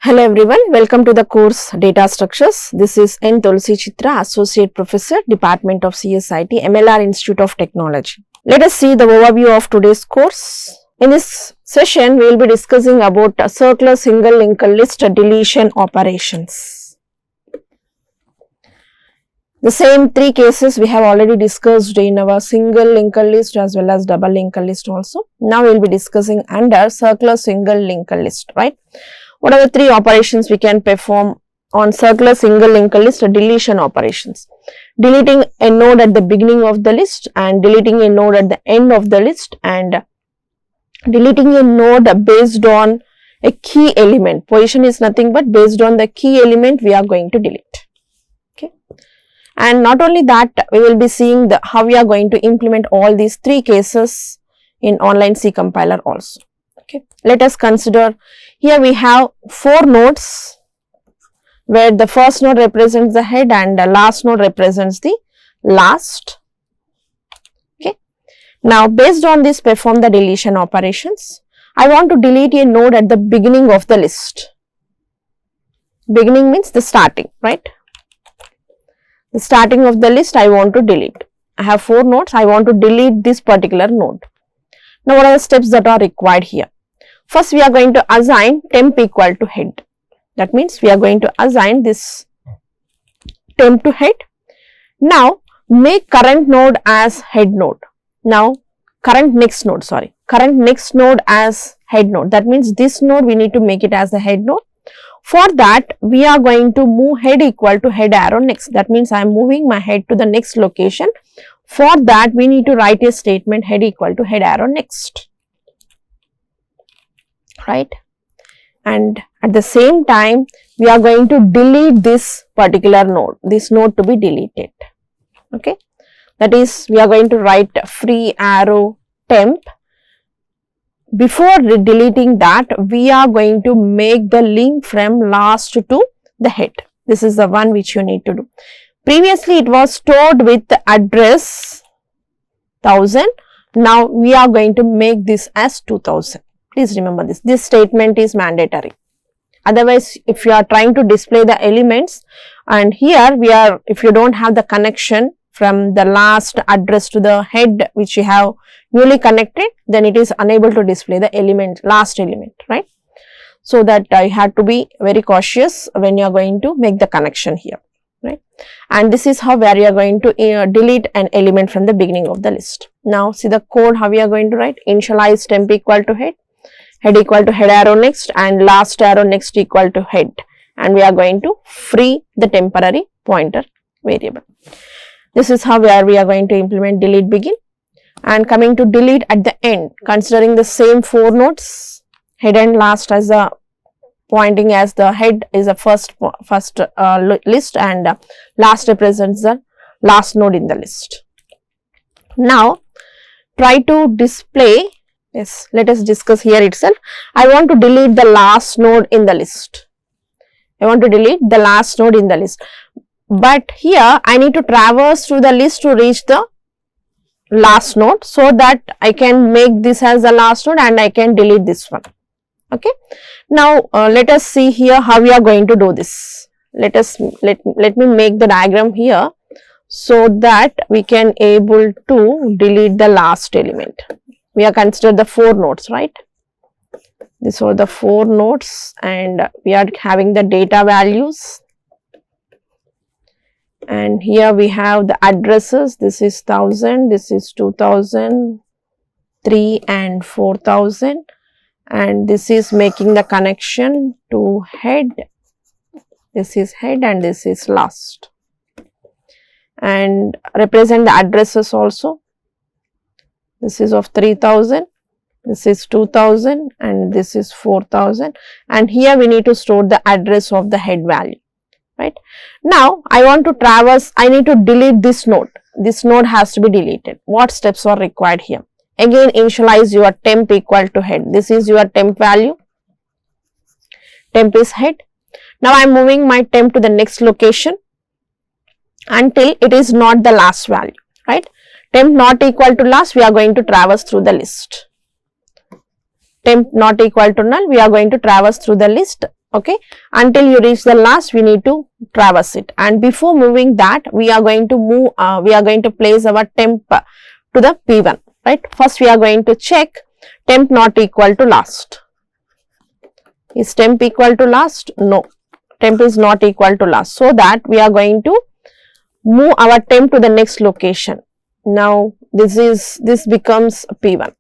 Hello everyone, welcome to the course Data Structures. This is N. Thulasi Chitra, Associate Professor, Department of CSIT, MLR Institute of Technology. Let us see the overview of today's course. In this session, we will be discussing about circular single linked list deletion operations. The same three cases we have already discussed in our single linked list as well as double linked list also. Now we will be discussing under circular single linked list, right? What are the three operations we can perform on circular single linked list deletion operations? Deleting a node at the beginning of the list and deleting a node at the end of the list and deleting a node based on a key element. Position is nothing but based on the key element we are going to delete. Okay. And not only that, we will be seeing how we are going to implement all these three cases in online C compiler also. Okay. Let us consider, here we have 4 nodes where the first node represents the head and the last node represents the last. Okay. Now, based on this, perform the deletion operations. I want to delete a node at the beginning of the list. Beginning means the starting, right? The starting of the list I want to delete. I have 4 nodes, I want to delete this particular node. Now, what are the steps that are required here? First, we are going to assign temp equal to head. That means we are going to assign this temp to head. Now, make current node as head node. Now, current next node as head node. That means this node we need to make it as the head node. For that, we are going to move head equal to head arrow next. That means I am moving my head to the next location. For that, we need to write a statement head equal to head arrow next. Right, and at the same time we are going to delete this particular node, this node to be deleted. Okay, that is, we are going to write free arrow temp. Before deleting that, we are going to make the link from last to the head. This is the one which you need to do. Previously it was stored with the address 1000. Now we are going to make this as 2000. Please remember this. This statement is mandatory. Otherwise, if you are trying to display the elements, and here we are, if you don't have the connection from the last address to the head which you have newly connected, then it is unable to display the element, last element, right? So that you have to be very cautious when you are going to make the connection here, right? And this is how where you are going to delete an element from the beginning of the list. Now, see the code how we are going to write. Initialize temp equal to head. Head equal to head arrow next and last arrow next equal to head, and we are going to free the temporary pointer variable. This is how where we are going to implement delete begin, and coming to delete at the end, considering the same 4 nodes, head and last as a pointing as the head is a first list and last represents the last node in the list. Now, try to display. Yes, let us discuss here itself. I want to delete the last node in the list. But here I need to traverse through the list to reach the last node, so that I can make this as the last node and I can delete this one. Okay. Now, let us see here how we are going to do this. Let me make the diagram here so that we can able to delete the last element. We are considered the 4 nodes, right? These are the 4 nodes and we are having the data values. And here we have the addresses. This is 1000, this is 2000, 3 and 4000. And this is making the connection to head. This is head and this is last. And represent the addresses also. This is of 3000, this is 2000 and this is 4000, and here we need to store the address of the head value, right? Now, I want to traverse, I need to delete this node. This node has to be deleted. What steps are required here? Again, initialize your temp equal to head. This is your temp value. Temp is head. Now, I am moving my temp to the next location until it is not the last value, right? Temp not equal to last, we are going to traverse through the list. Temp not equal to null, we are going to traverse through the list Okay, until you reach the last, we need to traverse it, and before moving that, we are going to place our temp to the P1, right? First, we are going to check temp not equal to last. Is temp equal to last? No, temp is not equal to last. So that we are going to move our temp to the next location. Now, this becomes P1,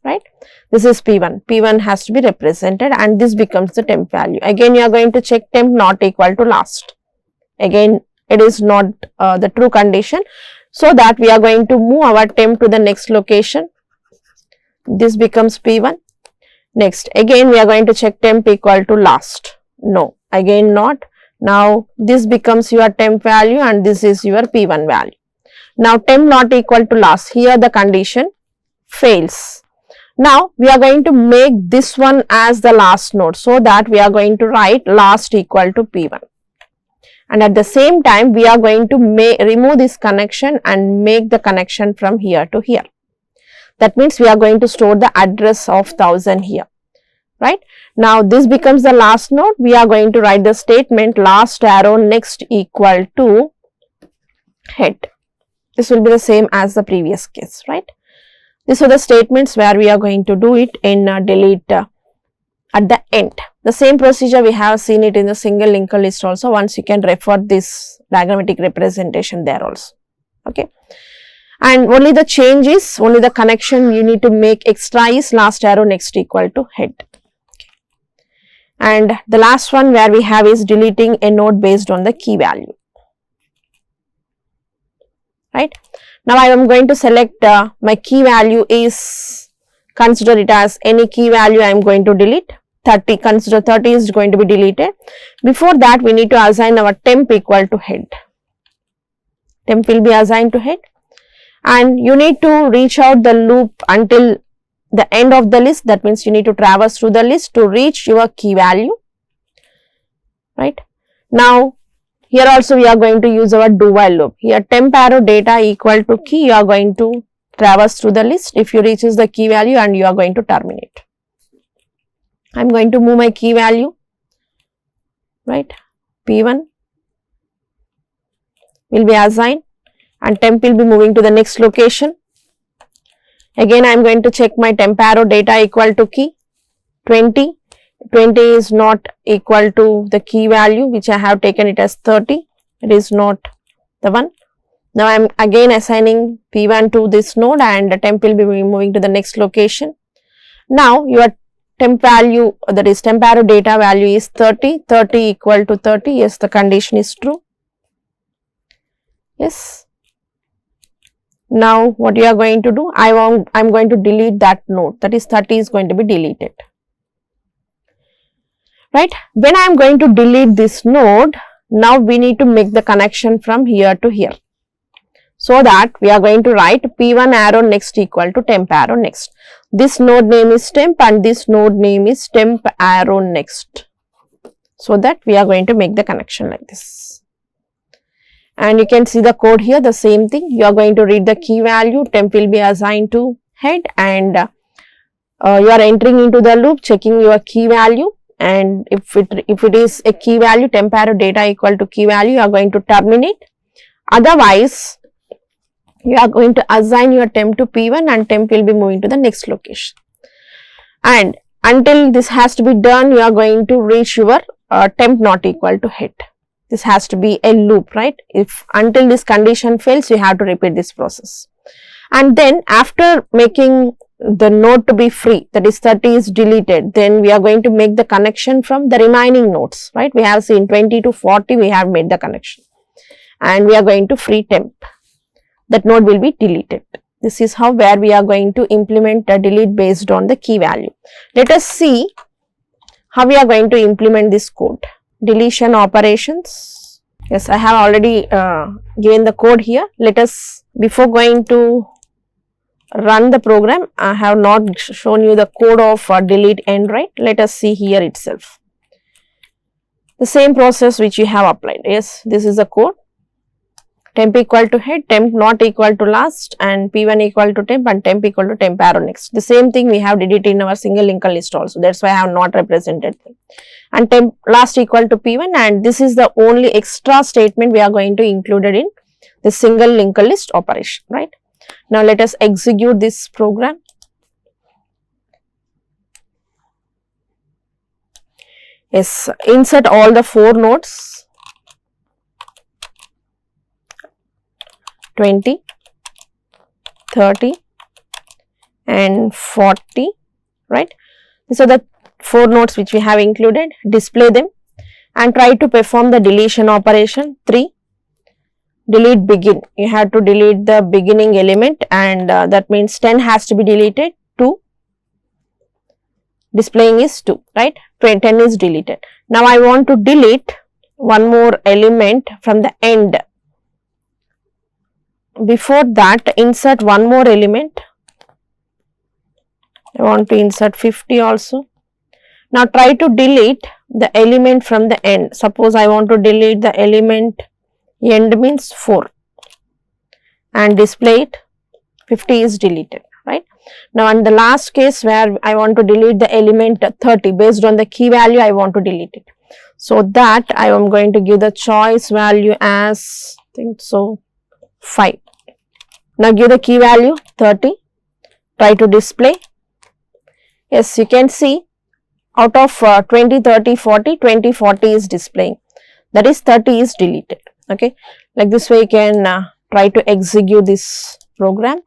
right? This is P1. P1 has to be represented, and this becomes the temp value. Again, you are going to check temp not equal to last. Again, it is not the true condition. So that we are going to move our temp to the next location. This becomes P1. Next, again we are going to check temp equal to last. No, again not. Now, this becomes your temp value and this is your P1 value. Now, temp not equal to last. Here the condition fails. Now, we are going to make this one as the last node. So that we are going to write last equal to P1. And at the same time, we are going to remove this connection and make the connection from here to here. That means we are going to store the address of 1000 here, right? Now, this becomes the last node. We are going to write the statement last arrow next equal to head. This will be the same as the previous case, right? These are the statements where we are going to do it in delete at the end. The same procedure we have seen it in the single linked list also. Once you can refer this diagrammatic representation there also. Okay. And only the change is, only the connection you need to make extra is last arrow next equal to head. Okay. And the last one where we have is deleting a node based on the key value. Right. Now, I am going to select my key value is, consider it as any key value I am going to delete. 30, consider 30 is going to be deleted. Before that, we need to assign our temp equal to head. Temp will be assigned to head. And you need to reach out the loop until the end of the list. That means you need to traverse through the list to reach your key value, right? Now, here also we are going to use our do while loop. Here temp arrow data equal to key, you are going to traverse through the list. If you reaches the key value and you are going to terminate. I am going to move my key value, right? P1 will be assigned and temp will be moving to the next location. Again, I am going to check my temp arrow data equal to key 20. 20 is not equal to the key value which I have taken it as 30. It is not the one. Now, I am again assigning P1 to this node and the temp will be moving to the next location. Now, your temp value, that is temp arrow data value is 30. 30 equal to 30. Yes, the condition is true. Yes. Now, what you are going to do? I am going to delete that node, that is 30 is going to be deleted. Right. When I am going to delete this node, now we need to make the connection from here to here. So that we are going to write P1 arrow next equal to temp arrow next. This node name is temp and this node name is temp arrow next. So that we are going to make the connection like this. And you can see the code here, the same thing. You are going to read the key value, temp will be assigned to head and you are entering into the loop, checking your key value. And if it is a key value, temp arrow data equal to key value, you are going to terminate. Otherwise, you are going to assign your temp to P1 and temp will be moving to the next location. And until this has to be done, you are going to reach your temp not equal to head. This has to be a loop, right? If until this condition fails, you have to repeat this process. And then after making the node to be free, that is 30 is deleted, then we are going to make the connection from the remaining nodes, right? We have seen 20 to 40, we have made the connection and we are going to free temp. That node will be deleted. This is how where we are going to implement a delete based on the key value. Let us see how we are going to implement this code. Deletion operations. Yes, I have already given the code here. Let us, before going to run the program, I have not shown you the code of delete end, right? Let us see here itself. The same process which you have applied. Yes, this is the code. temp equal to head, temp not equal to last, and P1 equal to temp and temp equal to temp arrow next. The same thing we have did it in our single linked list also. That's why I have not represented them. And temp last equal to P1, and this is the only extra statement we are going to include it in the single linked list operation, right? Now let us execute this program. Yes, insert all the 4 nodes 20, 30 and 40, right? These are the 4 nodes which we have included. Display them and try to perform the deletion operation. 3, delete begin. You have to delete the beginning element, and that means 10 has to be deleted. 2, displaying is 2, right? 10 is deleted. Now I want to delete one more element from the end. Before that, insert one more element. I want to insert 50 also. Now try to delete the element from the end. Suppose I want to delete the element end means 4 and display it. 50 is deleted, right? Now in the last case where I want to delete the element 30, based on the key value I want to delete it. So that I am going to give the choice value as, I think so, 5. Now give the key value 30, try to display. Yes, you can see out of 20, 30, 40, 20, 40 is displaying. That is 30 is deleted. Okay, like this way you can try to execute this program,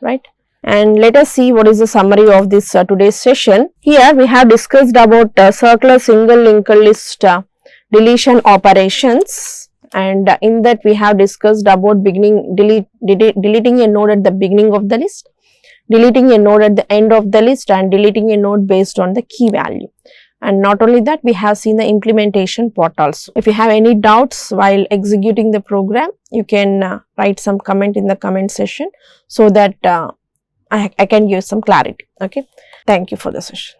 right? And let us see what is the summary of this today's session. Here we have discussed about circular single linked list deletion operations, and in that we have discussed about deleting a node at the beginning of the list, deleting a node at the end of the list, and deleting a node based on the key value. And not only that, we have seen the implementation part also. If you have any doubts while executing the program, you can write some comment in the comment section so that I can give some clarity. Okay, thank you for the session.